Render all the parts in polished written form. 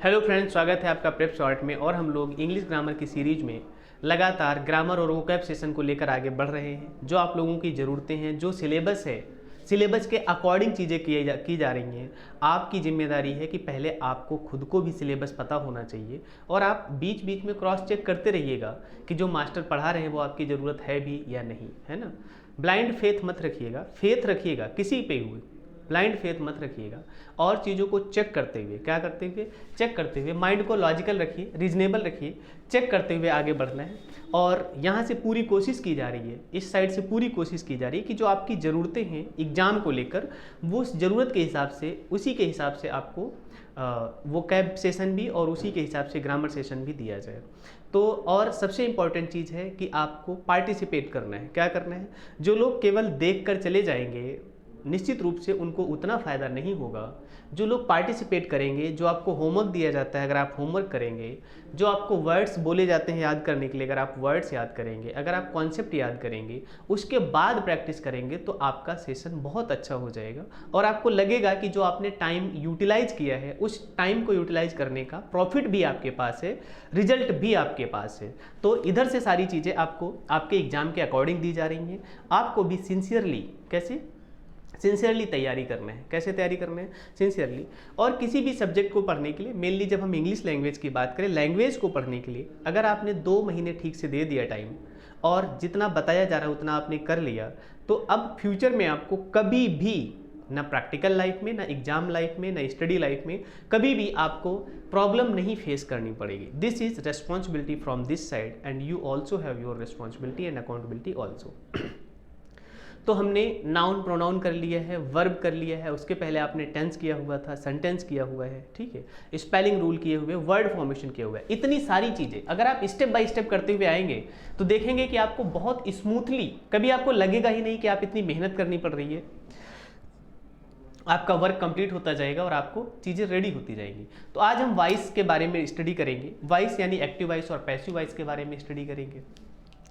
Hello friends, स्वागत है आपका प्रेप शॉर्ट में। और हम लोग इंग्लिश ग्रामर की सीरीज में लगातार ग्रामर और वोकैब सेशन को लेकर आगे बढ़ रहे हैं। जो आप लोगों की ज़रूरतें हैं, जो सिलेबस है, सिलेबस के अकॉर्डिंग चीज़ें की जा रही हैं। आपकी जिम्मेदारी है कि पहले आपको खुद को भी सिलेबस पता होना चाहिए और आप बीच बीच में क्रॉस चेक करते रहिएगा कि जो मास्टर पढ़ा रहे हैं वो आपकी ज़रूरत है भी या नहीं, है ना। ब्लाइंड फेथ मत रखिएगा, फेथ रखिएगा किसी पे हुए, ब्लाइंड फेथ मत रखिएगा। और चीज़ों को चेक करते हुए, क्या करते हुए, चेक करते हुए, माइंड को लॉजिकल रखिए, रीजनेबल रखिए, चेक करते हुए आगे बढ़ना है। और यहाँ से पूरी कोशिश की जा रही है, इस साइड से पूरी कोशिश की जा रही है कि जो आपकी ज़रूरतें हैं एग्ज़ाम को लेकर, वो उस ज़रूरत के हिसाब से, उसी के हिसाब से आपको वो कैब सेशन भी और उसी के हिसाब से ग्रामर सेशन भी दिया जाए। तो और सबसे इम्पॉर्टेंट चीज़ है कि आपको पार्टिसिपेट करना है। क्या करना है? जो लोग केवल देख कर चले जाएंगे, निश्चित रूप से उनको उतना फ़ायदा नहीं होगा। जो लोग पार्टिसिपेट करेंगे, जो आपको होमवर्क दिया जाता है, अगर आप होमवर्क करेंगे, जो आपको वर्ड्स बोले जाते हैं याद करने के लिए, अगर आप वर्ड्स याद करेंगे, अगर आप कॉन्सेप्ट याद करेंगे, उसके बाद प्रैक्टिस करेंगे, तो आपका सेशन बहुत अच्छा हो जाएगा। और आपको लगेगा कि जो आपने टाइम यूटिलाइज किया है, उस टाइम को यूटिलाइज करने का प्रॉफिट भी आपके पास है, रिजल्ट भी आपके पास है। तो इधर से सारी चीज़ें आपको आपके एग्जाम के अकॉर्डिंग दी जा रही हैं। आपको भी सिंसियरली, कैसे सिंसियरली तैयारी करना है। कैसे तैयारी करना है? सिंसियरली। और किसी भी सब्जेक्ट को पढ़ने के लिए, मेनली जब हम इंग्लिश लैंग्वेज की बात करें, लैंग्वेज को पढ़ने के लिए अगर आपने 2 महीने ठीक से दे दिया टाइम और जितना बताया जा रहा है उतना आपने कर लिया, तो अब फ्यूचर में आपको कभी भी, ना प्रैक्टिकल लाइफ में, ना एग्जाम लाइफ में, ना स्टडी लाइफ में, कभी भी आपको प्रॉब्लम नहीं फेस करनी पड़ेगी। This is responsibility from this side and you also have your responsibility and accountability also. तो हमने नाउन प्रोनाउन कर लिया है, वर्ब कर लिया है, उसके पहले आपने टेंस किया हुआ था, सेंटेंस किया हुआ है, ठीक है, स्पेलिंग रूल किए हुए, वर्ड फॉर्मेशन किया हुआ है। इतनी सारी चीज़ें अगर आप स्टेप बाय स्टेप करते हुए आएंगे तो देखेंगे कि आपको बहुत स्मूथली, कभी आपको लगेगा ही नहीं कि आप इतनी मेहनत करनी पड़ रही है। आपका वर्क कंप्लीट होता जाएगा और आपको चीज़ें रेडी होती जाएंगी। तो आज हम वॉइस के बारे में स्टडी करेंगे, वॉइस यानी एक्टिव वॉइस और पैसिव वॉइस के बारे में स्टडी करेंगे।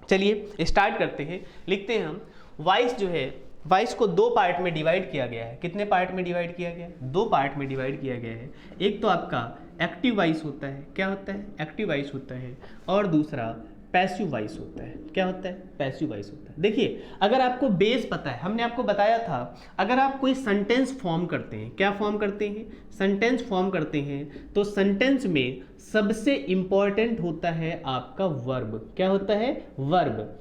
चलिए स्टार्ट करते हैं। लिखते हैं हम, वॉइस जो है, वॉइस को 2 पार्ट में डिवाइड किया गया है। कितने पार्ट में डिवाइड किया गया है? 2 पार्ट में डिवाइड किया गया है। एक तो आपका एक्टिव वॉइस होता है, क्या होता है? एक्टिव वॉइस होता है। और दूसरा पैसिव वॉइस होता है। क्या होता है? पैसिव वॉइस होता है। देखिए, अगर आपको बेस पता है, हमने आपको बताया था, अगर आप कोई सेंटेंस फॉर्म करते हैं, क्या फॉर्म करते हैं? सेंटेंस फॉर्म करते हैं, तो सेंटेंस में सबसे इंपॉर्टेंट होता है आपका वर्ब। क्या होता है? वर्ब।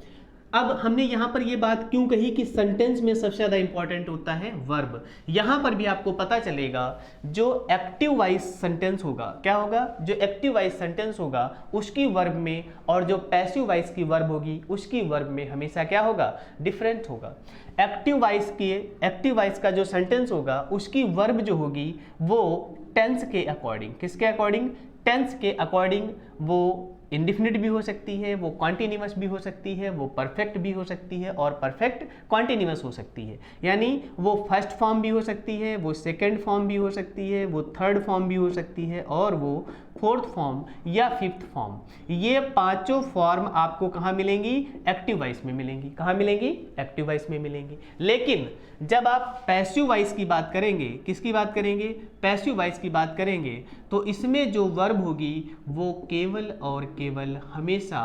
अब हमने यहां पर यह बात क्यों कही कि सेंटेंस में सबसे ज्यादा इंपॉर्टेंट होता है वर्ब? यहां पर भी आपको पता चलेगा, जो एक्टिव वॉइस सेंटेंस होगा, क्या होगा? जो एक्टिव वॉइस सेंटेंस होगा उसकी वर्ब में, और जो पैसिव वॉइस की वर्ब होगी उसकी वर्ब में हमेशा क्या होगा? डिफरेंट होगा। एक्टिव वॉइस का जो सेंटेंस होगा उसकी वर्ब जो होगी वो टेंस के अकॉर्डिंग, किसके अकॉर्डिंग? टेंस के अकॉर्डिंग वो इंडिफिनिट भी हो सकती है, वो कॉन्टिन्यूअस भी हो सकती है, वो परफेक्ट भी हो सकती है और परफेक्ट कॉन्टिन्यूअस हो सकती है। यानी वो फर्स्ट फॉर्म भी हो सकती है, वो सेकंड फॉर्म भी हो सकती है, वो थर्ड फॉर्म भी हो सकती है और वो फोर्थ फॉर्म या फिफ्थ फॉर्म। ये 5 फॉर्म आपको कहाँ मिलेंगी? एक्टिव वॉइस में मिलेंगी। कहाँ मिलेंगी? एक्टिव वॉइस में मिलेंगी। लेकिन जब आप पैसिव वॉइस की बात करेंगे, किसकी बात करेंगे? पैसिव वॉइस की बात करेंगे, तो इसमें जो वर्ब होगी वो केवल और केवल हमेशा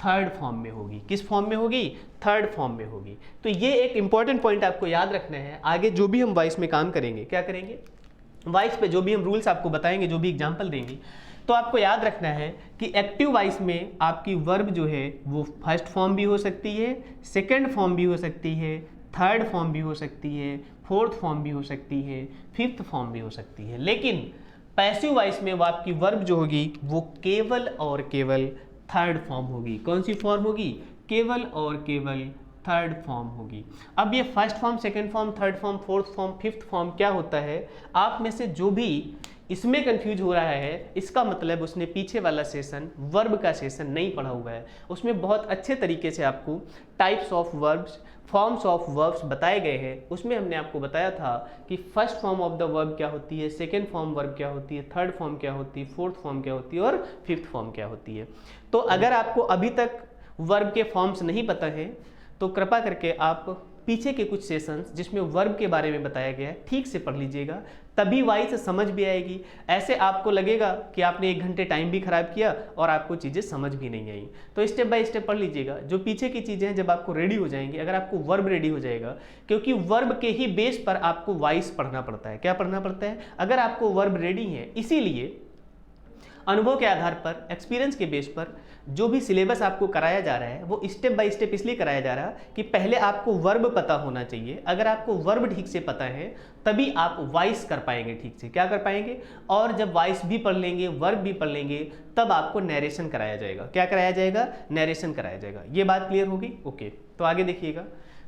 थर्ड फॉर्म में होगी। किस फॉर्म में होगी? थर्ड फॉर्म में होगी। तो ये एक इंपॉर्टेंट पॉइंट आपको याद रखना है। आगे जो भी हम वॉइस में काम करेंगे, क्या करेंगे? वॉइस पे जो भी हम रूल्स आपको बताएंगे, जो भी एग्जाम्पल देंगे, तो आपको याद रखना है कि एक्टिव वॉइस में आपकी वर्ब जो है वो फर्स्ट फॉर्म भी हो सकती है, सेकंड फॉर्म भी हो सकती है, थर्ड फॉर्म भी हो सकती है, फोर्थ फॉर्म भी हो सकती है, फिफ्थ फॉर्म भी हो सकती है। लेकिन पैसिव वॉइस में वो आपकी वर्ब जो होगी वो केवल और केवल थर्ड फॉर्म होगी। कौन सी फॉर्म होगी? केवल और केवल थर्ड फॉर्म होगी। अब ये first form, second form, third form, fourth form, fifth form क्या होता है? आप में से जो भी इसमें कंफ्यूज हो रहा है, इसका मतलब उसने पीछे वाला सेशन, वर्ब का सेशन नहीं पढ़ा हुआ है। उसमें बहुत अच्छे तरीके से आपको types of verbs, forms of verbs बताए गए हैं। उसमें हमने आपको बताया था कि first form of the verb क्या होती है, सेकेंड फॉर्म वर्ब क्या होती है, थर्ड फॉर्म क्या होती है, फोर्थ फॉर्म क्या होती है और फिफ्थ फॉर्म क्या होती है। तो अगर आपको अभी तक वर्ब के फॉर्म्स नहीं पता है तो कृपा करके आप पीछे के कुछ सेशंस जिसमें वर्ब के बारे में बताया गया है ठीक से पढ़ लीजिएगा, तभी वॉइस समझ भी आएगी। ऐसे आपको लगेगा कि आपने 1 घंटे टाइम भी खराब किया और आपको चीज़ें समझ भी नहीं आई। तो स्टेप बाय स्टेप पढ़ लीजिएगा। जो पीछे की चीज़ें हैं जब आपको रेडी हो जाएंगी, अगर आपको वर्ब रेडी हो जाएगा, क्योंकि वर्ब के ही बेस पर आपको वॉइस पढ़ना पड़ता है। क्या पढ़ना पड़ता है? अगर आपको वर्ब रेडी है, इसीलिए अनुभव के आधार पर, एक्सपीरियंस के बेस पर जो भी सिलेबस आपको कराया जा रहा है वो स्टेप बाय स्टेप इसलिए कराया जा रहा है कि पहले आपको वर्ब पता होना चाहिए। अगर आपको वर्ब ठीक से पता है तभी आप वॉइस कर पाएंगे ठीक से। क्या कर पाएंगे? और जब वॉइस भी पढ़ लेंगे, वर्ब भी पढ़ लेंगे, तब आपको नरेशन कराया जाएगा। क्या कराया जाएगा? नरेशन कराया जाएगा। ये बात क्लियर होगी? ओके, तो आगे देखिएगा।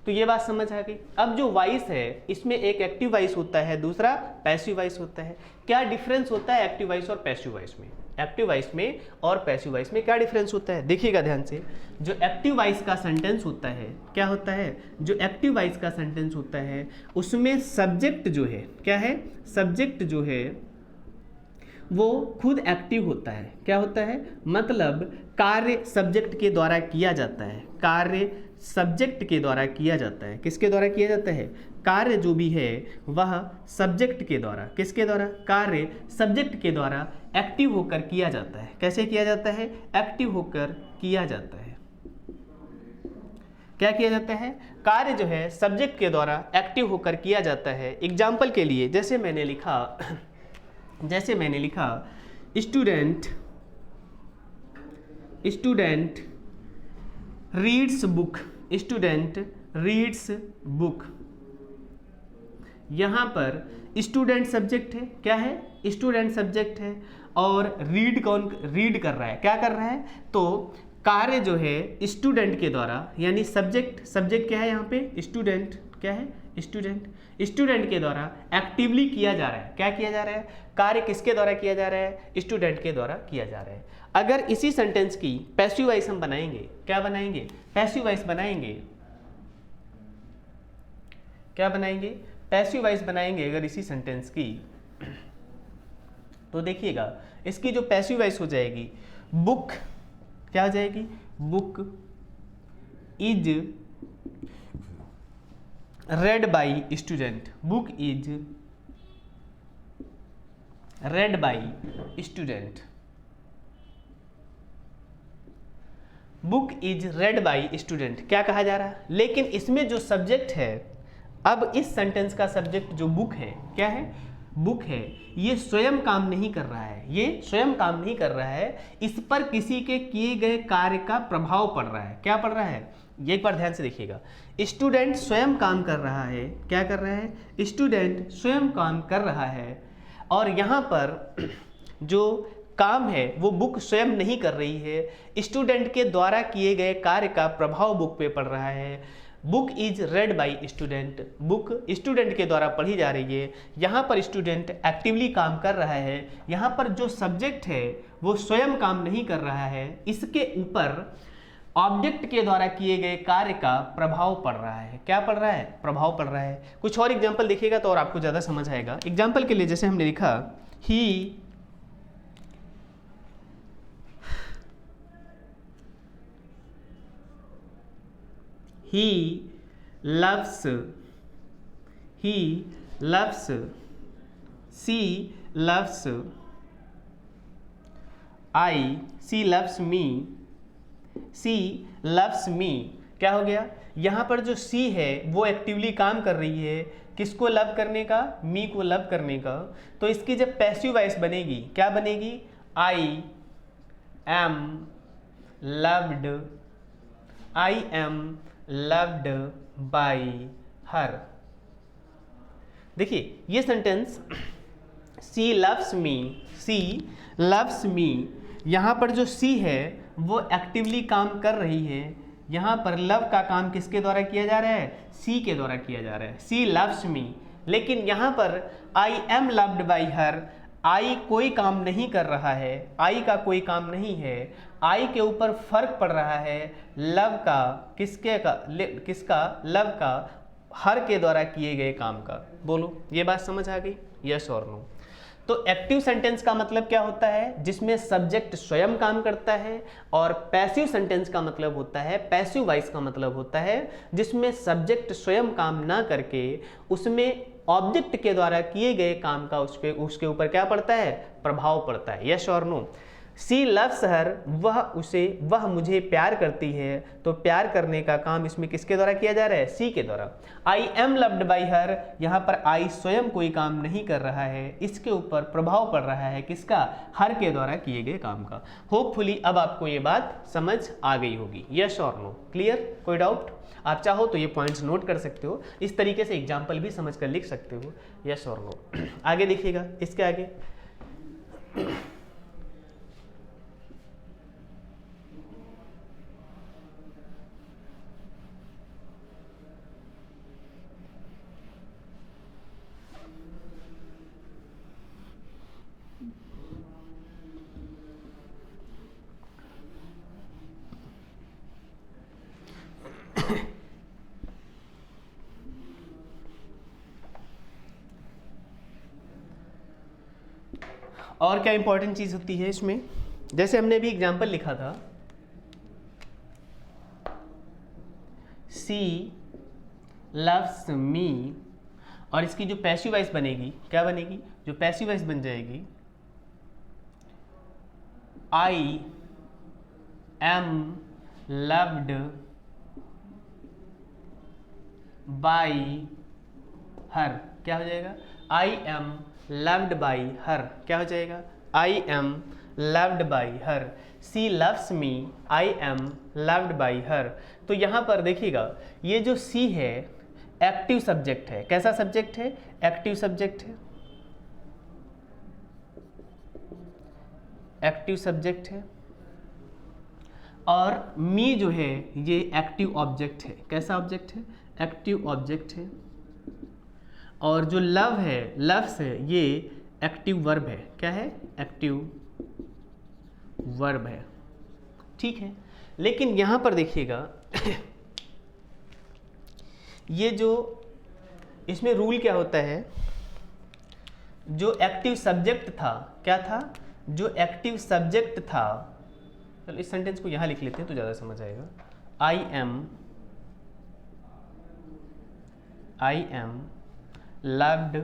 तो ये बात समझ आ गई। अब जो वॉइस है इसमें एक एक्टिव वॉइस होता है, दूसरा पैसिव वॉइस होता है। क्या डिफरेंस होता है एक्टिव वॉइस और पैसिव वॉइस में? एक्टिव वॉइस में और पैसिव वॉइस में क्या डिफरेंस होता है? देखिएगा ध्यान से। जो एक्टिव वॉइस का सेंटेंस होता है, क्या होता है? जो एक्टिव वॉइस का सेंटेंस होता है उसमें सब्जेक्ट जो है, क्या है? सब्जेक्ट जो है वो खुद एक्टिव होता है। क्या होता है? मतलब कार्य सब्जेक्ट के द्वारा किया जाता है। कार्य सब्जेक्ट के द्वारा किया जाता है। किसके द्वारा किया जाता है? कार्य जो भी है वह सब्जेक्ट के द्वारा, किसके द्वारा? कार्य सब्जेक्ट के द्वारा एक्टिव होकर किया जाता है। कैसे किया जाता है? एक्टिव होकर किया जाता है। क्या किया जाता है? कार्य जो है सब्जेक्ट के द्वारा एक्टिव होकर किया जाता है। एग्जाम्पल के लिए जैसे मैंने लिखा student reads book. Student reads book. यहां पर स्टूडेंट सब्जेक्ट है। क्या है? स्टूडेंट सब्जेक्ट है। और रीड कौन रीड कर रहा है? क्या कर रहा है? तो कार्य जो है स्टूडेंट के द्वारा, यानी सब्जेक्ट क्या है यहाँ पे? स्टूडेंट। क्या है? स्टूडेंट के द्वारा एक्टिवली किया जा रहा है। क्या किया जा रहा है? कार्य किसके द्वारा किया जा रहा है? स्टूडेंट के द्वारा किया जा रहा है। अगर इसी सेंटेंस की पैसिव वॉइस हम बनाएंगे, क्या बनाएंगे? पैसिव वॉइस बनाएंगे। क्या बनाएंगे? पैसिव वॉइस बनाएंगे अगर इसी सेंटेंस की, तो देखिएगा इसकी जो पैसिव वॉइस हो जाएगी, बुक क्या हो जाएगी? Book is red by student. Book is red by student. Book is red by student क्या कहा जा रहा है? लेकिन इसमें जो सब्जेक्ट है, अब इस सेंटेंस का सब्जेक्ट जो बुक है, क्या है? बुक है। ये स्वयं काम नहीं कर रहा है। ये स्वयं काम नहीं कर रहा है, इस पर किसी के किए गए कार्य का प्रभाव पड़ रहा है। क्या पड़ रहा है? ये एक बार ध्यान से देखिएगा। स्टूडेंट स्वयं काम कर रहा है। क्या कर रहा है? स्टूडेंट स्वयं काम कर रहा है। और यहाँ पर जो काम है वो बुक स्वयं नहीं कर रही है, स्टूडेंट के द्वारा किए गए कार्य का प्रभाव बुक पे पड़ रहा है। Book is red by student. Book student के द्वारा पढ़ी जा रही है। यहाँ पर स्टूडेंट एक्टिवली काम कर रहा है। यहाँ पर जो सब्जेक्ट है वो स्वयं काम नहीं कर रहा है, इसके ऊपर ऑब्जेक्ट के द्वारा किए गए कार्य का प्रभाव पड़ रहा है। क्या पड़ रहा है? प्रभाव पड़ रहा है। कुछ और एग्जाम्पल देखिएगा तो और आपको ज़्यादा समझ आएगा। एग्जाम्पल के लिए जैसे हमने लिखा ही loves, she loves, she loves me, she loves me। क्या हो गया? यहाँ पर जो सी है वो एक्टिवली काम कर रही है, किसको लव करने का? मी को लव करने का। तो इसकी जब पैसिव वॉइस बनेगी, क्या बनेगी? आई am loved, I am loved by हर। देखिए ये सेंटेंस सी लव्स मी, यहाँ पर जो सी है वो एक्टिवली काम कर रही है। यहाँ पर लव का काम किसके द्वारा किया जा रहा है? सी के द्वारा किया जा रहा है। She loves me. लेकिन यहाँ पर I am loved by her, I कोई काम नहीं कर रहा है, आई का कोई काम नहीं है, आई के ऊपर फर्क पड़ रहा है लव का, किसका? लव का हर के द्वारा किए गए काम का। बोलो ये बात समझ आ गई? यस और नो? तो एक्टिव सेंटेंस का मतलब क्या होता है, जिसमें सब्जेक्ट स्वयं काम करता है, और पैसिव सेंटेंस का मतलब होता है, पैसिव वॉइस का मतलब होता है जिसमें सब्जेक्ट स्वयं काम ना करके उसमें ऑब्जेक्ट के द्वारा किए गए काम का उसके ऊपर क्या पड़ता है, प्रभाव पड़ता है। यस और नो। सी लव्स हर, वह मुझे प्यार करती है, तो प्यार करने का काम इसमें किसके द्वारा किया जा रहा है, सी के द्वारा। आई एम लव्ड बाई हर, यहाँ पर आई स्वयं कोई काम नहीं कर रहा है, इसके ऊपर प्रभाव पड़ रहा है किसका, हर के द्वारा किए गए काम का। होपफुली अब आपको ये बात समझ आ गई होगी। यस और नो, क्लियर, कोई डाउट? आप चाहो तो ये पॉइंट्स नोट कर सकते हो, इस तरीके से एग्जाम्पल भी समझ कर लिख सकते हो। यस और नो। आगे देखिएगा, इसके आगे और क्या इंपॉर्टेंट चीज होती है इसमें, जैसे हमने भी एग्जाम्पल लिखा था, सी लव्स मी, और इसकी जो पैसिव वॉइस बनेगी क्या बनेगी, जो पैसिव वॉइस बन जाएगी, I am loved by her, क्या हो जाएगा, I am loved by her, क्या हो जाएगा, I am loved by her. She loves me, I am loved by her. तो यहाँ पर देखिएगा, ये जो सी है एक्टिव सब्जेक्ट है। कैसा सब्जेक्ट है, एक्टिव सब्जेक्ट है, एक्टिव सब्जेक्ट है, और मी जो है ये एक्टिव ऑब्जेक्ट है। कैसा ऑब्जेक्ट है, एक्टिव ऑब्जेक्ट है, और जो लव है, लव्स है, ये एक्टिव वर्ब है। क्या है, एक्टिव वर्ब है, ठीक है। लेकिन यहां पर देखिएगा ये जो इसमें रूल क्या होता है, जो एक्टिव सब्जेक्ट था, क्या था, जो एक्टिव सब्जेक्ट था, चलो इस सेंटेंस को यहां लिख लेते हैं तो ज्यादा समझ आएगा। आई am loved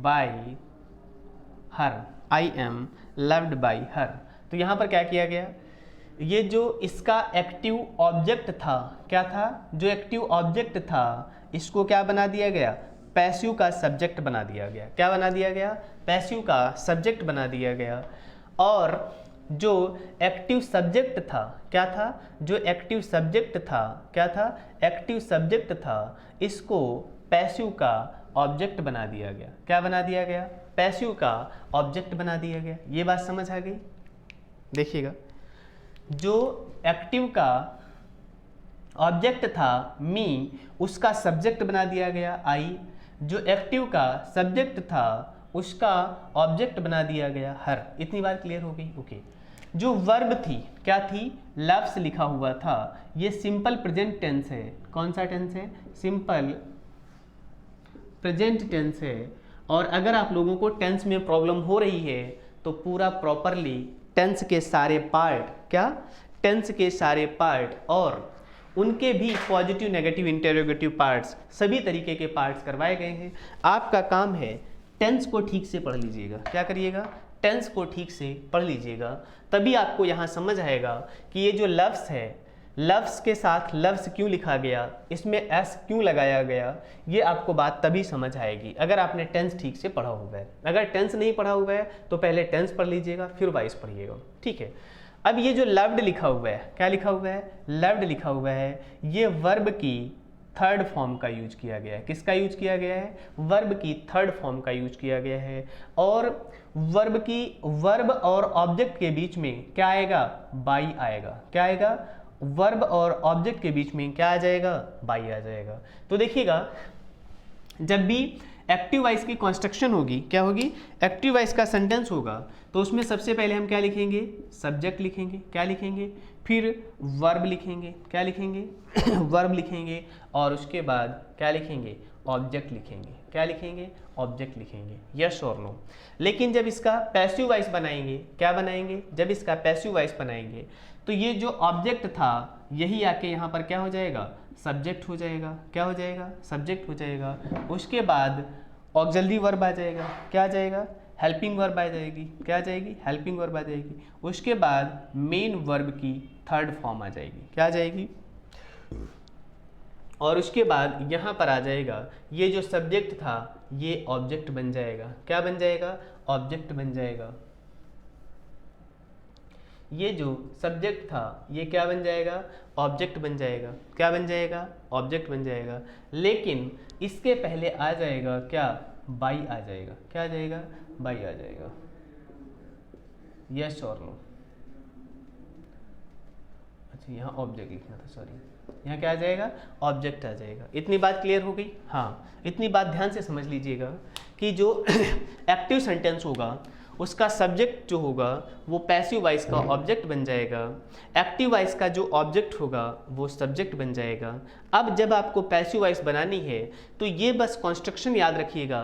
by her, I am loved by her. तो यहां पर क्या किया गया, ये जो इसका एक्टिव ऑब्जेक्ट था, क्या था, जो एक्टिव ऑब्जेक्ट था इसको क्या बना दिया गया, पैसिव का सब्जेक्ट बना दिया गया। क्या बना दिया गया, पैसिव का सब्जेक्ट बना दिया गया। और जो एक्टिव सब्जेक्ट था, क्या था, जो एक्टिव सब्जेक्ट था, क्या था, एक्टिव सब्जेक्ट था, इसको पैसिव का ऑब्जेक्ट बना दिया गया। क्या बना दिया गया, पैसिव का ऑब्जेक्ट बना दिया गया। ये बात समझ आ गई? देखिएगा, जो एक्टिव का ऑब्जेक्ट था मी, उसका सब्जेक्ट बना दिया गया आई। जो एक्टिव का सब्जेक्ट था उसका ऑब्जेक्ट बना दिया गया हर। इतनी बात क्लियर हो गई? ओके। जो वर्ब थी, क्या थी, लव्स लिखा हुआ था, ये सिंपल प्रेजेंट टेंस है। कौन सा टेंस है, सिंपल प्रेजेंट टेंस है। और अगर आप लोगों को टेंस में प्रॉब्लम हो रही है तो पूरा प्रॉपरली टेंस के सारे पार्ट, क्या, टेंस के सारे पार्ट और उनके भी पॉजिटिव नेगेटिव इंटेरोगेटिव पार्ट्स, सभी तरीके के पार्ट्स करवाए गए हैं। आपका काम है टेंस को ठीक से पढ़ लीजिएगा। क्या करिएगा, टेंस को ठीक से पढ़ लीजिएगा, तभी आपको यहाँ समझ आएगा कि ये जो लव्स है, लव्स के साथ लव्स क्यों लिखा गया, इसमें एस क्यों लगाया गया, ये आपको बात तभी समझ आएगी अगर आपने टेंस ठीक से पढ़ा हुआ है। अगर टेंस नहीं पढ़ा हुआ है तो पहले टेंस पढ़ लीजिएगा, फिर वॉइस पढ़िएगा, ठीक है। अब ये जो लव्ड लिखा हुआ है, क्या लिखा हुआ है, लव्ड लिखा हुआ है, ये वर्ब की थर्ड फॉर्म का यूज किया गया है। किसका यूज किया गया है, वर्ब की थर्ड फॉर्म का यूज किया गया है। और वर्ब और ऑब्जेक्ट के बीच में क्या आएगा, बाई आएगा। क्या आएगा, वर्ब और ऑब्जेक्ट के बीच में क्या आ जाएगा, बाई आ जाएगा। तो देखिएगा, जब भी एक्टिव वॉइस की कंस्ट्रक्शन होगी, क्या होगी, एक्टिव वॉइस का सेंटेंस होगा, तो उसमें सबसे पहले हम क्या लिखेंगे, सब्जेक्ट लिखेंगे। क्या लिखेंगे, फिर वर्ब लिखेंगे। क्या लिखेंगे वर्ब लिखेंगे, और उसके बाद क्या लिखेंगे, ऑब्जेक्ट लिखेंगे। क्या लिखेंगे? ऑब्जेक्ट लिखेंगे, यस और नो। लेकिन जब इसका पैसिव वॉइस बनाएंगे, क्या बनाएंगे? जब इसका पैसिव वॉइस बनाएंगे तो ये जो ऑब्जेक्ट था यही आके यहाँ पर क्या हो जाएगा? सब्जेक्ट हो जाएगा। क्या हो जाएगा? सब्जेक्ट हो जाएगा। उसके बाद ऑक्सिलरी वर्ब आ जाएगा। क्या आ जाएगा? हेल्पिंग वर्ब आ जाएगी। क्या आ जाएगी? हेल्पिंग वर्ब आ जाएगी। उसके बाद मेन वर्ब की थर्ड फॉर्म आ जाएगी। क्या आ जाएगी? और उसके बाद यहाँ पर आ जाएगा ये जो सब्जेक्ट था ये ऑब्जेक्ट बन जाएगा। क्या बन जाएगा? ऑब्जेक्ट बन जाएगा। ये जो सब्जेक्ट था ये क्या बन जाएगा? ऑब्जेक्ट बन जाएगा। क्या बन जाएगा? ऑब्जेक्ट बन जाएगा। लेकिन इसके पहले आ जाएगा क्या? बाई आ जाएगा। क्या आ जाएगा? बाई आ जाएगा। यस और नो। अच्छा यहाँ ऑब्जेक्ट लिखना था, सॉरी। यहाँ क्या आ जाएगा? ऑब्जेक्ट आ जाएगा। इतनी बात क्लियर हो गई? हाँ, इतनी बात ध्यान से समझ लीजिएगा कि जो एक्टिव सेंटेंस होगा उसका सब्जेक्ट जो होगा वो पैसिव वॉइस का ऑब्जेक्ट बन जाएगा, एक्टिव वॉइस का जो ऑब्जेक्ट होगा वो सब्जेक्ट बन जाएगा। अब जब आपको पैसिव वॉइस बनानी है तो ये बस कॉन्स्ट्रक्शन याद रखिएगा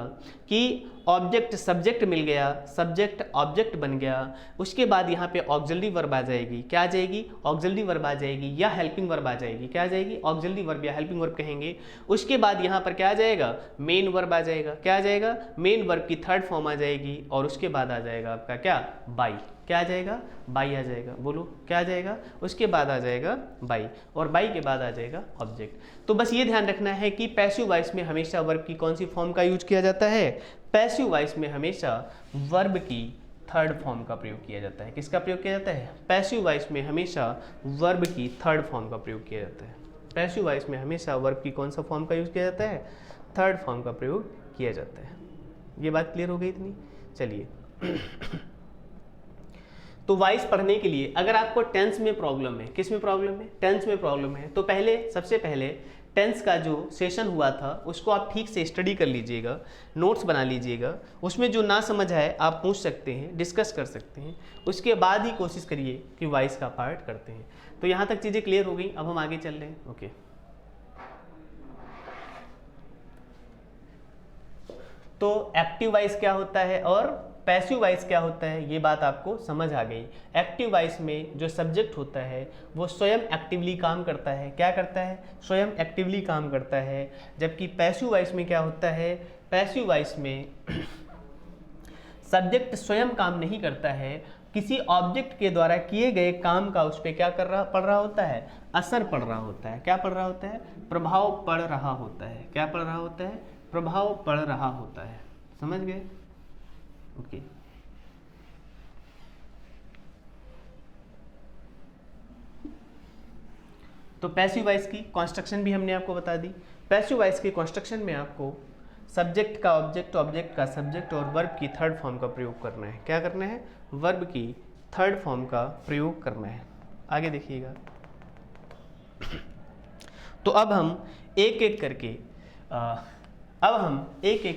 कि ऑब्जेक्ट सब्जेक्ट मिल गया, सब्जेक्ट ऑब्जेक्ट बन गया, उसके बाद यहाँ पे ऑक्सिलरी वर्ब आ जाएगी। क्या आ जाएगी? ऑक्सिलरी वर्ब आ जाएगी या हेल्पिंग वर्ब आ जाएगी। क्या आ जाएगी? ऑक्सिलरी वर्ब या हेल्पिंग वर्ब कहेंगे। उसके बाद यहाँ पर क्या आ जाएगा? मेन वर्ब आ जाएगा। क्या आ जाएगा? मेन वर्ब की थर्ड फॉर्म आ जाएगी। और उसके बाद आ जाएगा आपका क्या? बाई। क्या आ जाएगा? बाई आ जाएगा। बोलो क्या आ जाएगा? उसके बाद आ जाएगा बाई, और बाई के बाद आ जाएगा ऑब्जेक्ट। तो बस ये ध्यान रखना है कि पैसिव वॉइस में हमेशा वर्ब की कौन सी फॉर्म का यूज किया जाता है? पैसिव वॉइस में हमेशा वर्ब की थर्ड फॉर्म का प्रयोग किया जाता है। किसका प्रयोग किया जाता है? पैसिव वॉइस में हमेशा वर्ब की थर्ड फॉर्म का प्रयोग किया जाता है। पैसिव वॉइस में हमेशा वर्ब की कौन सा फॉर्म का यूज किया जाता है? थर्ड फॉर्म का प्रयोग किया जाता है। ये बात क्लियर हो गई इतनी? चलिए तो वॉइस पढ़ने के लिए अगर आपको टेंस में प्रॉब्लम है, किस में प्रॉब्लम है? टेंस में प्रॉब्लम है, तो सबसे पहले टेंस का जो सेशन हुआ था उसको आप ठीक से स्टडी कर लीजिएगा, नोट्स बना लीजिएगा। उसमें जो ना समझ आए आप पूछ सकते हैं, डिस्कस कर सकते हैं। उसके बाद ही कोशिश करिए कि वॉइस का पार्ट करते हैं। तो यहाँ तक चीज़ें क्लियर हो गई, अब हम आगे चल रहे हैं। ओके, तो एक्टिव वॉइस क्या होता है और पैसिव वॉइस क्या होता है ये बात आपको समझ आ गई। एक्टिव वॉइस में जो सब्जेक्ट होता है वो स्वयं एक्टिवली काम करता है। क्या करता है? स्वयं एक्टिवली काम करता है। जबकि पैसिव वॉइस में क्या होता है? पैसिव वॉइस में सब्जेक्ट स्वयं काम नहीं करता है, किसी ऑब्जेक्ट के द्वारा किए गए काम का उस पर क्या पड़ रहा होता है? असर पड़ रहा होता है। क्या पड़ रहा होता है? प्रभाव पड़ रहा होता है। क्या पड़ रहा होता है? प्रभाव पड़ रहा होता है। समझ गए? ओके। तो पैसिव वॉइस की कंस्ट्रक्शन भी हमने आपको बता दी। पैसिव वॉइस की कंस्ट्रक्शन में आपको सब्जेक्ट का ऑब्जेक्ट, ऑब्जेक्ट का सब्जेक्ट और वर्ब की थर्ड फॉर्म का प्रयोग करना है। क्या करना है? वर्ब की थर्ड फॉर्म का प्रयोग करना है। आगे देखिएगा। तो अब हम एक एक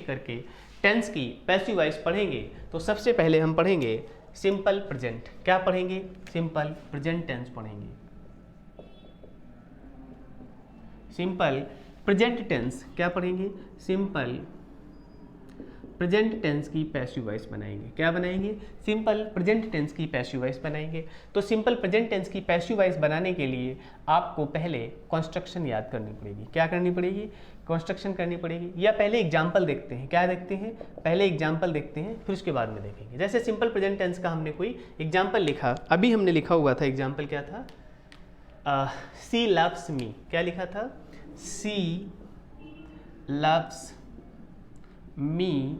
करके टेंस की पैसिव वॉइस पढ़ेंगे। तो सबसे पहले हम पढ़ेंगे सिंपल प्रेजेंट। क्या पढ़ेंगे? सिंपल प्रेजेंट टेंस पढ़ेंगे। सिंपल प्रेजेंट टेंस क्या पढ़ेंगे? सिंपल प्रेजेंट टेंस की पैसिव वॉइस बनाएंगे। क्या बनाएंगे? सिंपल प्रेजेंट टेंस की पैसिव वॉइस बनाएंगे। तो सिंपल प्रेजेंट टेंस की पैसिव वॉइस बनाने के लिए आपको पहले कंस्ट्रक्शन याद करनी पड़ेगी। क्या करनी पड़ेगी? कंस्ट्रक्शन करनी पड़ेगी। या पहले एग्जाम्पल देखते हैं। क्या देखते हैं? पहले एग्जाम्पल देखते हैं, फिर उसके बाद में देखेंगे। जैसे सिंपल प्रेजेंट टेंस का हमने कोई एग्जाम्पल लिखा, अभी हमने लिखा हुआ था एग्जाम्पल क्या था? सी लव्स मी। क्या लिखा था? सी लव्स मी।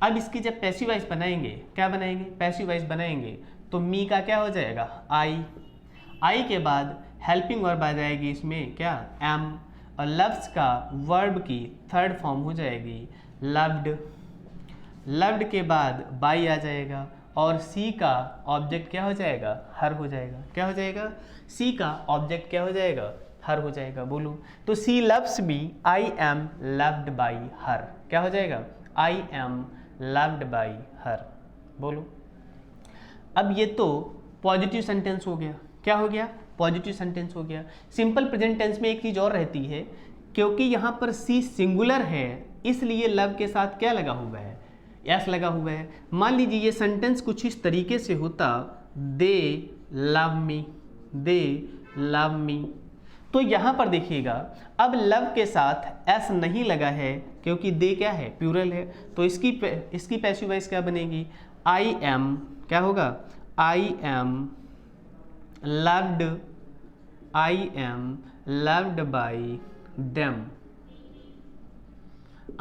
अब इसकी जब पैसिव वॉइस बनाएंगे, क्या बनाएंगे? पैसिव वॉइस बनाएंगे तो मी का क्या हो जाएगा? आई के बाद हेल्पिंग वर्ब आ जाएगी इसमें, क्या? एम। और लव्स का वर्ब की थर्ड फॉर्म हो जाएगी लव्ड। लव्ड के बाद बाई आ जाएगा और सी का ऑब्जेक्ट क्या हो जाएगा? हर हो जाएगा। क्या हो जाएगा? सी का ऑब्जेक्ट क्या हो जाएगा? हर हो जाएगा। बोलो तो she loves me, I am loved by her. क्या हो जाएगा? I am loved by her. बोलो। अब ये तो पॉजिटिव सेंटेंस हो गया। क्या हो गया? पॉजिटिव सेंटेंस हो गया। सिंपल प्रेजेंट टेंस में एक चीज़ और रहती है, क्योंकि यहाँ पर सी सिंगुलर है इसलिए लव के साथ क्या लगा हुआ है, एस लगा हुआ है। मान लीजिए ये सेंटेंस कुछ इस तरीके से होता, दे लव मी, दे लव मी, तो यहां पर देखिएगा अब लव के साथ एस नहीं लगा है क्योंकि दे क्या है, प्लूरल है, तो इसकी पैसिव वॉइस क्या बनेगी, आई एम, क्या होगा, आई am loved, I am loved by them,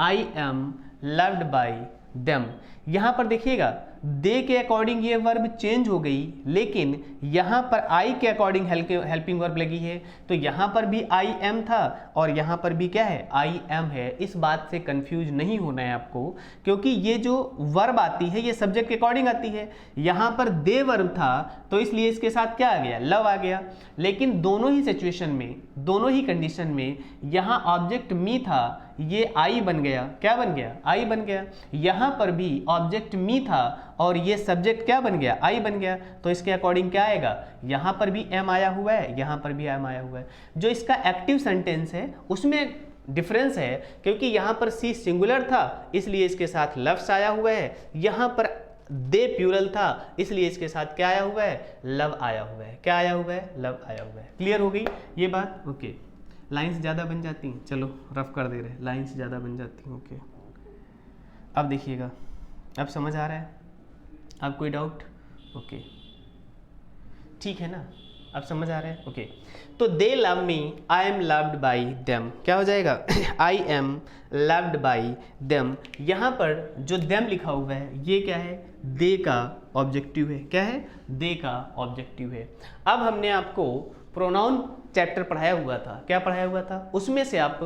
I am loved by them. यहां पर देखिएगा दे के अकॉर्डिंग ये वर्ब चेंज हो गई, लेकिन यहां पर आई के अकॉर्डिंग हेल्पिंग वर्ब लगी है, तो यहां पर भी आई एम था और यहां पर भी क्या है, आई एम है। इस बात से कंफ्यूज नहीं होना है आपको, क्योंकि ये जो वर्ब आती है ये सब्जेक्ट के अकॉर्डिंग आती है। यहां पर दे वर्ब था तो इसलिए इसके साथ क्या आ गया, लव आ गया। लेकिन दोनों ही सिचुएशन में, दोनों ही कंडीशन में यहां ऑब्जेक्ट मी था, ये आई बन गया, क्या बन गया, आई बन गया। यहां पर भी ऑब्जेक्ट मी था और ये सब्जेक्ट क्या बन गया, आई बन गया, तो इसके अकॉर्डिंग क्या आएगा, यहां पर भी एम आया हुआ है, यहां पर भी एम आया हुआ है। जो इसका एक्टिव सेंटेंस है उसमें डिफरेंस है, क्योंकि यहां पर सी सिंगुलर था इसलिए इसके साथ लव्स आया हुआ है, यहां पर दे प्लूरल था इसलिए इसके साथ क्या आया हुआ है, लव आया हुआ है। क्या आया हुआ है, लव आया हुआ है। क्लियर हो गई ये बात, ओके। लाइंस ज़्यादा बन जाती हैं, चलो रफ कर दे रहे, लाइंस ज़्यादा बन जाती हैं, ओके। अब देखिएगा, अब समझ आ रहा है, अब कोई डाउट, ओके ठीक है ना, अब समझ आ रहा है, ओके। तो दे love me, I am loved by them, क्या हो जाएगा, I am loved by them. यहाँ पर जो देम लिखा हुआ है ये क्या है, दे का ऑब्जेक्टिव है, क्या है, दे का ऑब्जेक्टिव है। अब हमने आपको प्रोनाउन चैप्टर पढ़ाया हुआ था, क्या पढ़ाया हुआ था, उसमें से आप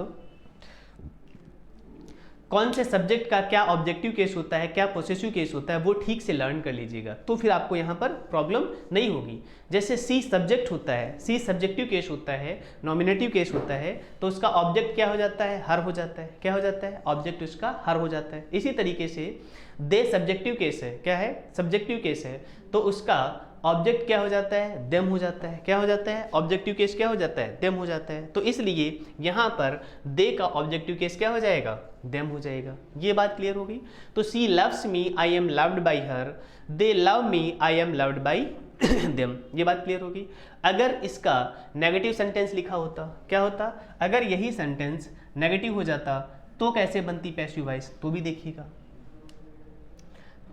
कौन से सब्जेक्ट का क्या ऑब्जेक्टिव केस होता है, क्या पोसेसिव केस होता है, वो ठीक से लर्न कर लीजिएगा, तो फिर आपको यहाँ पर प्रॉब्लम नहीं होगी। जैसे सी सब्जेक्ट होता है, सी सब्जेक्टिव केस होता है, नॉमिनेटिव केस होता है, तो उसका ऑब्जेक्ट क्या हो जाता है, हर हो जाता है, क्या हो जाता है, ऑब्जेक्ट उसका हर हो जाता है। इसी तरीके से दे सब्जेक्टिव केस है, क्या है, सब्जेक्टिव केस है, तो उसका ऑब्जेक्ट क्या हो जाता है, देम हो जाता है, क्या हो जाता है, ऑब्जेक्टिव केस क्या हो जाता है, देम हो जाता है। तो इसलिए यहाँ पर दे का ऑब्जेक्टिव केस क्या हो जाएगा, देम हो जाएगा। ये बात क्लियर हो गई। तो she loves me, I am loved by her, they love me, I am loved by them, ये बात क्लियर होगी। अगर इसका नेगेटिव सेंटेंस लिखा होता, क्या होता, अगर यही सेंटेंस नेगेटिव हो जाता तो कैसे बनती पैसिव वॉइस, तो भी देखिएगा।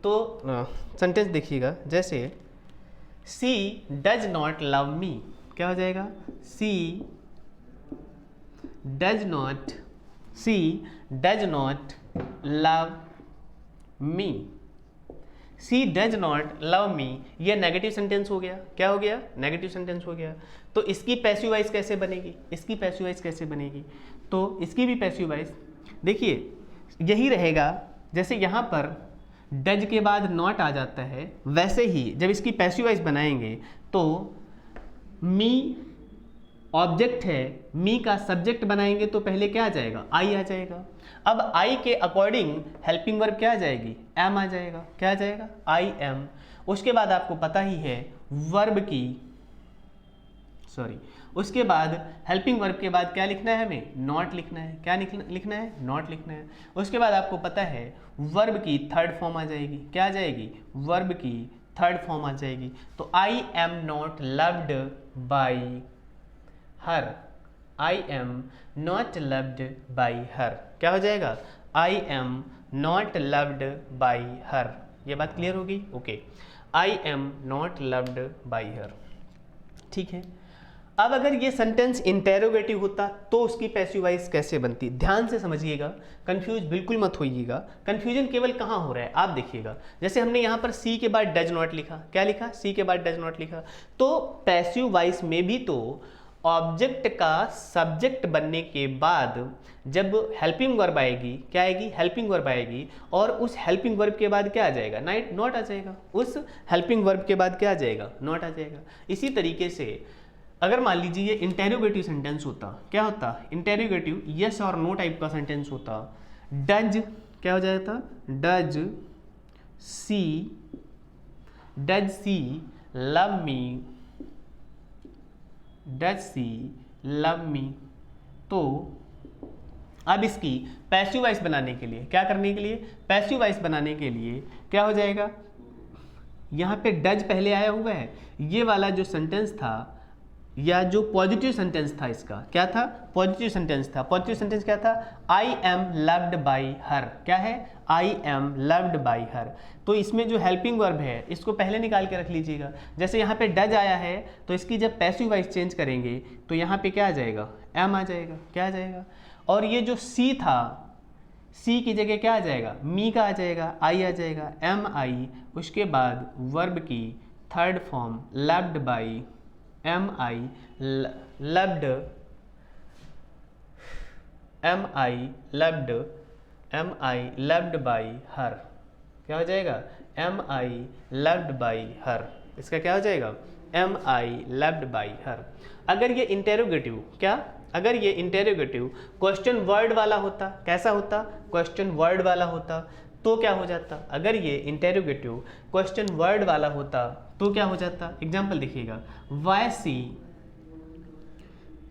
तो सेंटेंस देखिएगा, जैसे she does not love me, क्या हो जाएगा, she does not love me, she does not love me, ये नेगेटिव सेंटेंस हो गया, क्या हो गया, नेगेटिव सेंटेंस हो गया। तो इसकी पैसिव वॉइस कैसे बनेगी, इसकी पैसिव वॉइस कैसे बनेगी, तो इसकी भी पैसिव वॉइस देखिए यही रहेगा। जैसे यहाँ पर डज के बाद नॉट आ जाता है, वैसे ही जब इसकी पैसिव वॉइस बनाएंगे तो मी ऑब्जेक्ट है, मी का सब्जेक्ट बनाएंगे तो पहले क्या आ जाएगा, आई आ जाएगा। अब आई के अकॉर्डिंग हेल्पिंग वर्ब क्या आ जाएगी, एम आ जाएगा, क्या आ जाएगा, आई एम। उसके बाद आपको पता ही है वर्ब की, उसके बाद हेल्पिंग वर्ब के बाद क्या लिखना है हमें, नॉट लिखना है, क्या लिखना है, नॉट लिखना है। उसके बाद आपको पता है वर्ब की थर्ड फॉर्म आ जाएगी, क्या आ जाएगी, वर्ब की थर्ड फॉर्म आ जाएगी। तो I am not loved by her, I am not loved by her, क्या हो जाएगा, I am not loved by हर। ये बात क्लियर होगी, okay. I am not loved by her, ठीक है। अब अगर ये सेंटेंस इंटेरोगेटिव होता तो उसकी पैसिव वॉइस कैसे बनती, ध्यान से समझिएगा, कंफ्यूज बिल्कुल मत होइएगा। कंफ्यूजन केवल कहाँ हो रहा है, आप देखिएगा। जैसे हमने यहाँ पर सी के बाद डज नॉट लिखा, क्या लिखा, सी के बाद डज नॉट लिखा, तो पैसिव वॉइस में भी तो ऑब्जेक्ट का सब्जेक्ट बनने के बाद जब हेल्पिंग वर्ब आएगी, क्या आएगी, हेल्पिंग वर्ब आएगी, और उस हेल्पिंग वर्ब के बाद क्या आ जाएगा, नॉट आ जाएगा। उस हेल्पिंग वर्ब के बाद क्या आ जाएगा, नॉट आ जाएगा। इसी तरीके से अगर मान लीजिए ये इंटेरोगेटिव सेंटेंस होता, क्या होता, इंटेरोगेटिव यस और नो टाइप का सेंटेंस होता, डज क्या हो जाता, does she love me, does she love me, तो अब इसकी पैसिव वॉइस बनाने के लिए क्या करने के लिए, पैसिव वॉइस बनाने के लिए क्या हो जाएगा, यहाँ पे डज पहले आया हुआ है, ये वाला जो सेंटेंस था या जो पॉजिटिव सेंटेंस था, इसका क्या था, पॉजिटिव सेंटेंस था। पॉजिटिव सेंटेंस क्या था, आई एम लव्ड बाई हर, क्या है, आई एम लव्ड बाई हर। तो इसमें जो हेल्पिंग वर्ब है इसको पहले निकाल के रख लीजिएगा। जैसे यहाँ पे डज आया है तो इसकी जब पैसिव वॉइस चेंज करेंगे तो यहाँ पे क्या आ जाएगा, एम आ जाएगा, क्या आ जाएगा। और ये जो सी था, सी की जगह क्या आ जाएगा, मी का आ जाएगा, आई आ जाएगा, एम आई, उसके बाद वर्ब की third form loved by, am I loved, am I loved, am I loved by her, क्या हो जाएगा, am I loved by her. इसका क्या हो जाएगा, am I loved by her. अगर ये इंटेरोगेटिव, क्या, अगर ये इंटेरोगेटिव क्वेश्चन वर्ड वाला होता, कैसा होता, क्वेश्चन वर्ड वाला होता, तो क्या हो जाता, अगर ये इंटेरोगेटिव क्वेश्चन वर्ड वाला होता तो क्या हो जाता। एग्जाम्पल देखिएगा, वाई सी,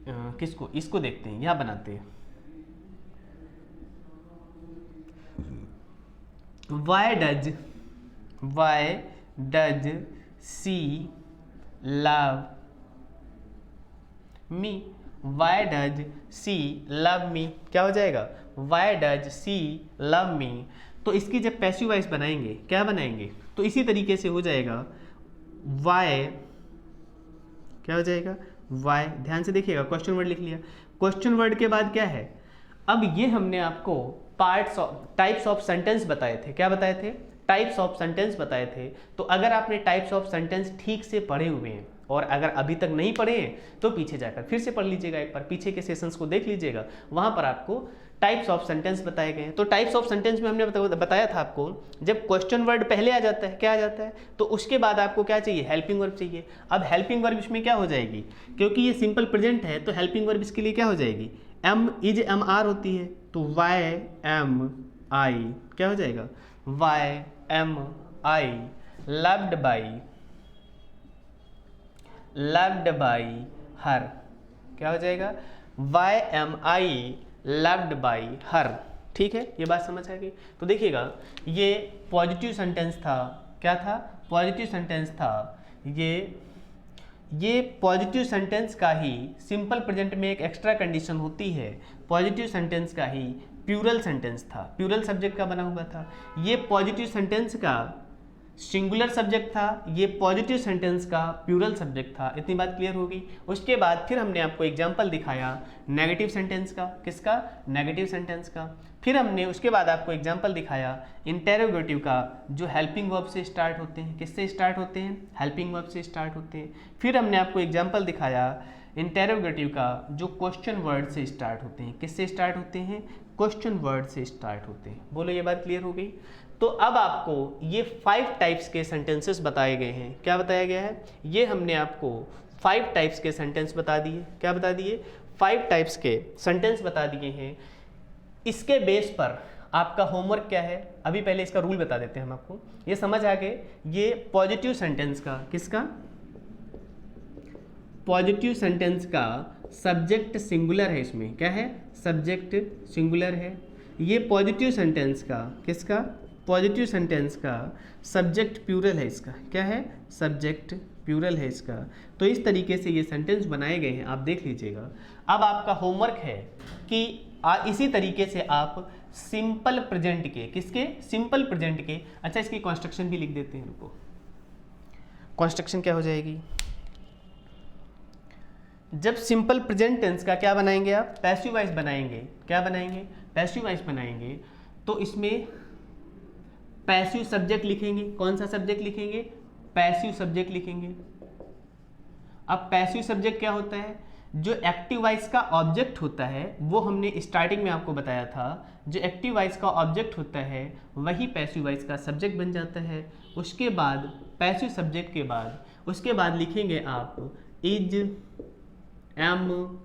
किसको, इसको देखते हैं, यहां बनाते हैं, why does she love me, why does she love me, क्या हो जाएगा, why does she love me. तो इसकी जब पैसिव वॉइस बनाएंगे, क्या बनाएंगे, तो इसी तरीके से हो जाएगा, वाई, क्या हो जाएगा, वाई, ध्यान से देखिएगा, क्वेश्चन वर्ड लिख लिया, क्वेश्चन वर्ड के बाद क्या है, अब ये हमने आपको parts of, types of sentence बताए थे, क्या बताए थे, टाइप्स ऑफ सेंटेंस बताए थे। तो अगर आपने टाइप्स ऑफ सेंटेंस ठीक से पढ़े हुए हैं और अगर अभी तक नहीं पढ़े हैं तो पीछे जाकर फिर से पढ़ लीजिएगा, एक बार पीछे के सेशंस को देख लीजिएगा, वहां पर आपको टाइप्स ऑफ सेंटेंस बताए गए हैं। तो टाइप्स ऑफ सेंटेंस में हमने बताया था आपको, जब क्वेश्चन वर्ड पहले आ जाता है, क्या आ जाता है, तो उसके बाद आपको क्या चाहिए, हेल्पिंग वर्ब चाहिए। अब हेल्पिंग वर्ब इसमें क्या हो जाएगी, क्योंकि ये सिंपल प्रेजेंट है तो हेल्पिंग वर्ब इसके लिए क्या हो जाएगी, एम इज एम आर होती है, तो वाई एम आई, क्या हो जाएगा, why am I loved by her, क्या हो जाएगा, why am I loved by her. ठीक है, ये बात समझ आ गई। तो देखिएगा, ये पॉजिटिव सेंटेंस था, क्या था, पॉजिटिव सेंटेंस था। ये पॉजिटिव सेंटेंस का ही सिंपल प्रेजेंट में एक एक्स्ट्रा कंडीशन होती है, पॉजिटिव सेंटेंस का ही प्लूरल सेंटेंस था, प्लूरल सब्जेक्ट का बना हुआ था। ये पॉजिटिव सेंटेंस का सिंगुलर सब्जेक्ट था, ये पॉजिटिव सेंटेंस का प्लूरल सब्जेक्ट था। इतनी बात क्लियर होगी। उसके बाद फिर हमने आपको एग्जांपल दिखाया नेगेटिव सेंटेंस का, किसका, नेगेटिव सेंटेंस का। फिर हमने उसके बाद आपको एग्जांपल दिखाया इंटेरोगेटिव का, जो हेल्पिंग वर्ब से स्टार्ट होते हैं। किससे स्टार्ट होते हैं, हेल्पिंग वर्ब से स्टार्ट होते हैं। फिर हमने आपको एग्जांपल दिखाया इंटेरोगेटिव का, जो क्वेश्चन वर्ड से स्टार्ट होते हैं। किससे स्टार्ट होते हैं, क्वेश्चन वर्ड से स्टार्ट होते हैं। बोलो, ये बात क्लियर हो गई। तो अब आपको ये 5 टाइप्स के सेंटेंसेस बताए गए हैं। क्या बताया गया है, ये हमने आपको 5 टाइप्स के सेंटेंस बता दिए। क्या बता दिए, 5 टाइप्स के सेंटेंस बता दिए हैं। इसके बेस पर आपका होमवर्क क्या है, अभी पहले इसका रूल बता देते हैं हम आपको। ये समझ आ गए, ये पॉजिटिव सेंटेंस का, किसका, पॉजिटिव सेंटेंस का सब्जेक्ट सिंगुलर है, इसमें क्या है, सब्जेक्ट सिंगुलर है। ये पॉजिटिव सेंटेंस का, किसका, पॉजिटिव सेंटेंस का सब्जेक्ट प्लूरल है, इसका क्या है, सब्जेक्ट प्लूरल है इसका। तो इस तरीके से ये सेंटेंस बनाए गए हैं, आप देख लीजिएगा। अब आपका होमवर्क है कि इसी तरीके से आप सिंपल प्रेजेंट के, किसके, सिंपल प्रेजेंट के, अच्छा इसकी कॉन्स्ट्रक्शन भी लिख देते हैं। रुको, कॉन्स्ट्रक्शन क्या हो जाएगी, जब सिंपल प्रेजेंट टेंस का क्या बनाएंगे आप, पैसिव वॉइस बनाएंगे। क्या बनाएंगे, पैसिव वॉइस बनाएंगे। तो इसमें पैसिव सब्जेक्ट लिखेंगे। कौन सा सब्जेक्ट लिखेंगे, पैसिव सब्जेक्ट लिखेंगे। अब पैसिव सब्जेक्ट क्या होता है, जो एक्टिव वॉइस का ऑब्जेक्ट होता है, वो हमने स्टार्टिंग में आपको बताया था। जो एक्टिव वॉइस का ऑब्जेक्ट होता है वही पैसिव वॉइस का सब्जेक्ट बन जाता है। उसके बाद पैसिव सब्जेक्ट के बाद उसके बाद लिखेंगे आप इज, एम,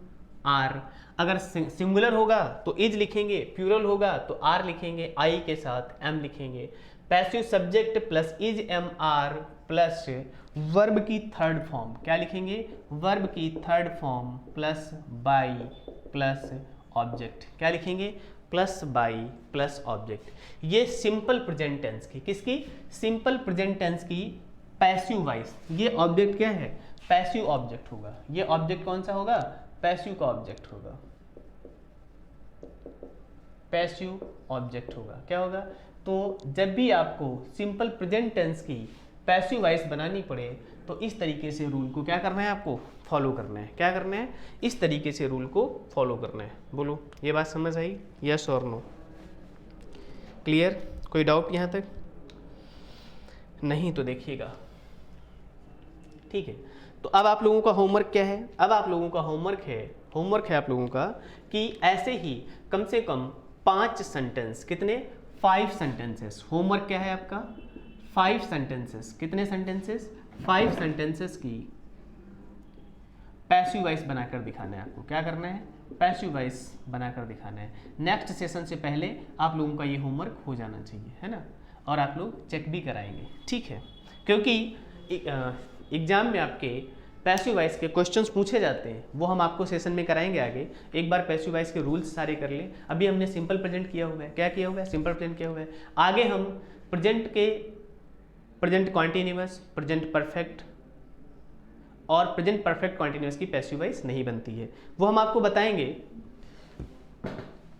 आर। अगर सिंगुलर होगा तो इज लिखेंगे, प्लूरल होगा तो आर लिखेंगे, आई के साथ एम लिखेंगे। Passive subject plus is, am, are plus verb की थर्ड फॉर्म, क्या लिखेंगे, वर्ब की third form plus by plus object. क्या लिखेंगे? Plus by plus object. ये सिंपल प्रेजेंट टेंस की, किसकी? सिंपल प्रेजेंट टेंस की पैसिव वॉइस। ये ऑब्जेक्ट क्या है? पैसिव ऑब्जेक्ट होगा। ये ऑब्जेक्ट कौन सा होगा? पैसिव का ऑब्जेक्ट होगा। पैसिव ऑब्जेक्ट होगा। क्या होगा? तो जब भी आपको सिंपल प्रेजेंट टेंस की पैसिव वॉइस बनानी पड़े तो इस तरीके से रूल को क्या करना है? आपको फॉलो करना है। क्या करना है? इस तरीके से रूल को फॉलो करना है। बोलो, ये बात समझ आई? यस और नो? क्लियर? कोई डाउट यहाँ तक? नहीं तो देखिएगा, ठीक है। तो अब आप लोगों का होमवर्क क्या है? अब आप लोगों का होमवर्क है आप लोगों का कि ऐसे ही कम से कम 5 सेंटेंस, कितने? 5 सेंटेंसेस। होमवर्क क्या है आपका? 5 सेंटेंसेस। कितने सेंटेंसेस? 5 सेंटेंसेस की पैसिव वॉइस बनाकर दिखाना है आपको। क्या करना है? पैसिव वॉइस बनाकर दिखाना है। नेक्स्ट सेशन से पहले आप लोगों का ये होमवर्क हो जाना चाहिए, है ना? और आप लोग चेक भी कराएंगे, ठीक है? क्योंकि एग्जाम में आपके पैसिव वॉइस के क्वेश्चंस पूछे जाते हैं, वो हम आपको सेशन में कराएंगे आगे। एक बार पैसिव वॉइस के रूल्स सारे कर लें। अभी हमने सिंपल प्रेजेंट किया हुआ है। क्या किया हुआ है? सिंपल प्रेजेंट किया हुआ है। आगे हम प्रेजेंट कॉन्टिन्यूअस, प्रेजेंट परफेक्ट और प्रेजेंट परफेक्ट कॉन्टिन्यूअस की पैसिव वॉइस नहीं बनती है। वो हम आपको बताएंगे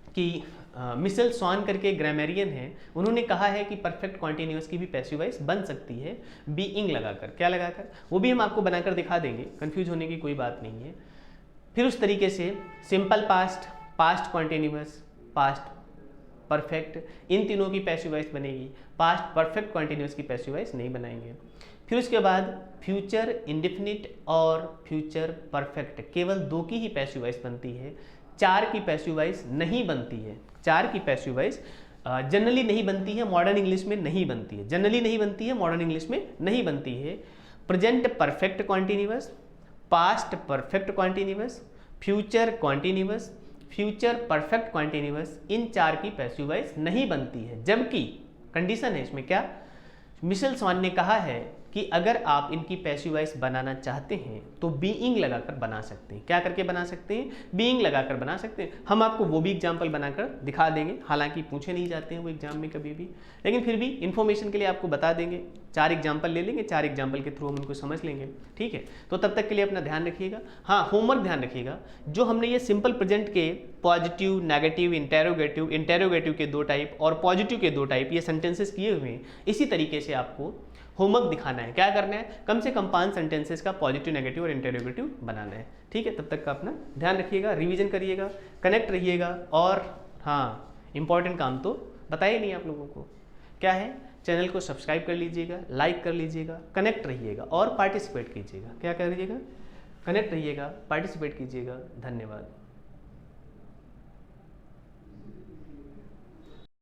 कि मिशेल स्वान करके ग्रामेरियन है, उन्होंने कहा है कि परफेक्ट कॉन्टिन्यूअस की भी पैसिव वॉइस बन सकती है बीइंग लगाकर। क्या लगाकर? वो भी हम आपको बनाकर दिखा देंगे, कंफ्यूज होने की कोई बात नहीं है। फिर उस तरीके से simple past, past continuous, past perfect, इन तीनों की पैसिव वॉइस बनेगी। पास्ट परफेक्ट कॉन्टिन्यूअस की पैसिव वॉइस नहीं बनाएंगे। फिर उसके बाद फ्यूचर इंडेफिनिट और फ्यूचर परफेक्ट, केवल 2 की ही पैसिव वॉइस बनती है, 4 की पैसिव वॉइस नहीं बनती है। 4 की पैसिव वॉइस जनरली नहीं बनती है, मॉडर्न इंग्लिश में नहीं बनती है। जनरली नहीं बनती है, मॉडर्न इंग्लिश में नहीं बनती है। Present perfect continuous, past perfect continuous, future continuous, future perfect continuous, इन 4 की पैसिव वॉइस नहीं बनती है। जबकि कंडीशन है इसमें क्या? मिशेल स्वान ने कहा है कि अगर आप इनकी पैसिव वॉइस बनाना चाहते हैं तो बीइंग लगाकर बना सकते हैं। क्या करके बना सकते हैं? बीइंग लगाकर बना सकते हैं। हम आपको वो भी एग्जाम्पल बनाकर दिखा देंगे, हालांकि पूछे नहीं जाते हैं वो एग्जाम में कभी भी, लेकिन फिर भी इन्फॉर्मेशन के लिए आपको बता देंगे। 4 एग्जाम्पल ले लेंगे, 4 एग्जाम्पल के थ्रू हम उनको समझ लेंगे, ठीक है? तो तब तक के लिए अपना ध्यान रखिएगा। हाँ, होमवर्क ध्यान रखिएगा। जो हमने ये सिंपल प्रेजेंट के पॉजिटिव, नेगेटिव, इंटेरोगेटिव, इंटेरोगेटिव के 2 टाइप और पॉजिटिव के 2 टाइप ये सेंटेंसेस किए हुए हैं, इसी तरीके से आपको होमवर्क दिखाना है। क्या करना है? कम से कम 5 सेंटेंसेस का पॉजिटिव, नेगेटिव और इंटेरोगेटिव बनाना है, ठीक है? तब तक का अपना ध्यान रखिएगा, रिवीजन करिएगा, कनेक्ट रहिएगा। और हाँ, इंपॉर्टेंट काम तो बताइए नहीं आप लोगों को, क्या है? चैनल को सब्सक्राइब कर लीजिएगा, लाइक कर लीजिएगा, कनेक्ट रहिएगा और पार्टिसिपेट कीजिएगा। क्या करिएगा? कनेक्ट रहिएगा, पार्टिसिपेट कीजिएगा। धन्यवाद।